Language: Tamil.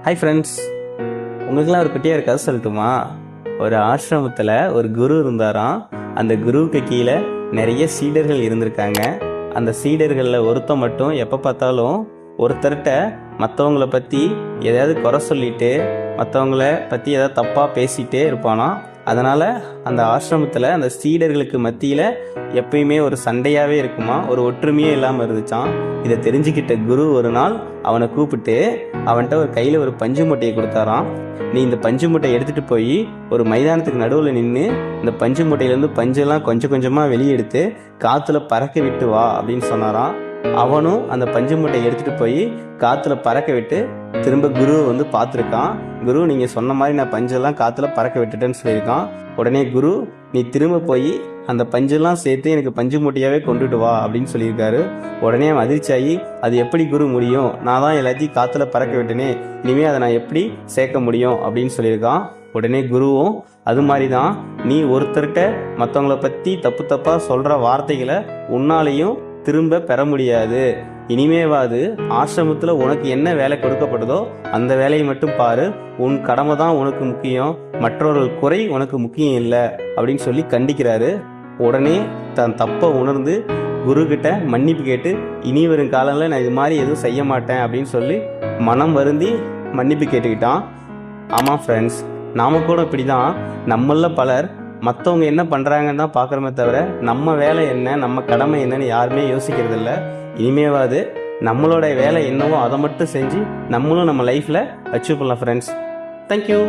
ஹாய் ஃப்ரெண்ட்ஸ், உங்களுக்குலாம் ஒரு குட்டியாக கதை சொல்லட்டுமா? ஒரு ஆசிரமத்தில் ஒரு குரு இருந்தாராம். அந்த குருவுக்கு கீழே நிறைய சீடர்கள் இருந்திருக்காங்க. அந்த சீடர்களில் ஒருத்தன் மட்டும் எப்போ பார்த்தாலும் ஒருத்தர்கிட்ட மற்றவங்கள பற்றி எதையாவது குறை சொல்லிட்டு மற்றவங்கள பற்றி எதாவது தப்பாக பேசிகிட்டே இருப்பானா. அதனால் அந்த ஆசிரமத்தில் அந்த சீடர்களுக்கு மத்தியில் எப்பயுமே ஒரு சண்டையாகவே இருக்குமா, ஒரு ஒற்றுமையே இல்லாமல் இருந்துச்சான். இதை தெரிஞ்சுக்கிட்ட குரு ஒரு நாள் அவனை கூப்பிட்டு அவன்கிட்ட ஒரு கையில் ஒரு பஞ்சு மூட்டையை கொடுத்தாராம். நீ இந்த பஞ்சு மூட்டையை எடுத்துகிட்டு போய் ஒரு மைதானத்துக்கு நடுவில் நின்று இந்த பஞ்சு மூட்டையிலேருந்து பஞ்செல்லாம் கொஞ்சம் கொஞ்சமாக வெளியே எடுத்து காற்றுல பறக்க விட்டு வா அப்படின்னு சொன்னாராம். அவனும் அந்த பஞ்சு மூட்டையை எடுத்துகிட்டு போய் காற்றுல பறக்க விட்டு திரும்ப குருவை பார்த்துருக்கான். குரு, நீங்கள் சொன்ன மாதிரி நான் பஞ்செல்லாம் காற்றுல பறக்க விட்டுட்டேன்னு சொல்லியிருக்கான். உடனே குரு, நீ திரும்ப போய் அந்த பஞ்செல்லாம் சேர்த்து எனக்கு பஞ்சு மூட்டையாகவே கொண்டுட்டு வா அப்படின்னு சொல்லியிருக்காரு. உடனே அவன் அதிர்ச்சியாகி, அது எப்படி குரு முடியும்? நான் தான் எல்லாத்தையும் காற்றுல பறக்க விட்டேனே, இனிமேல் அதை நான் எப்படி சேர்க்க முடியும் அப்படின்னு சொல்லியிருக்கான். உடனே குருவும், அது மாதிரி தான் நீ ஒருத்தர்கிட்ட மற்றவங்கள பற்றி தப்பு தப்பாக சொல்கிற வார்த்தைகளை உன்னாலையும் திரும்ப பெற முடியாது. இனிமேவாது ஆசிரமத்தில் உனக்கு என்ன வேலை கொடுக்கப்பட்டதோ அந்த வேலையை மட்டும் பாரு. உன் கடமை தான் உனக்கு முக்கியம், மற்றவர்கள் குறை உனக்கு முக்கியம் இல்லை அப்படின்னு சொல்லி கண்டிக்கிறாரு. உடனே தன் தப்பை உணர்ந்து குருக்கிட்ட மன்னிப்பு கேட்டு இனி வரும் காலங்களில் நான் இது மாதிரி எதுவும் செய்ய மாட்டேன் அப்படின்னு சொல்லி மனம் வருந்தி மன்னிப்பு கேட்டுக்கிட்டான். ஆமாம் ஃப்ரெண்ட்ஸ், நாம கூட இப்படி தான் நம்மள பலர் மற்றவங்க என்ன பண்ணுறாங்கன்னு தான் பார்க்குறோமே தவிர நம்ம வேலை என்ன, நம்ம கடமை என்னன்னு யாருமே யோசிக்கிறதில்ல. இனிமேவாது நம்மளோட வேலை என்னவோ அதை மட்டும் செஞ்சு நம்மளும் நம்ம லைஃப்பில் அச்சீவ் பண்ணலாம் ஃப்ரெண்ட்ஸ். தேங்க்யூ.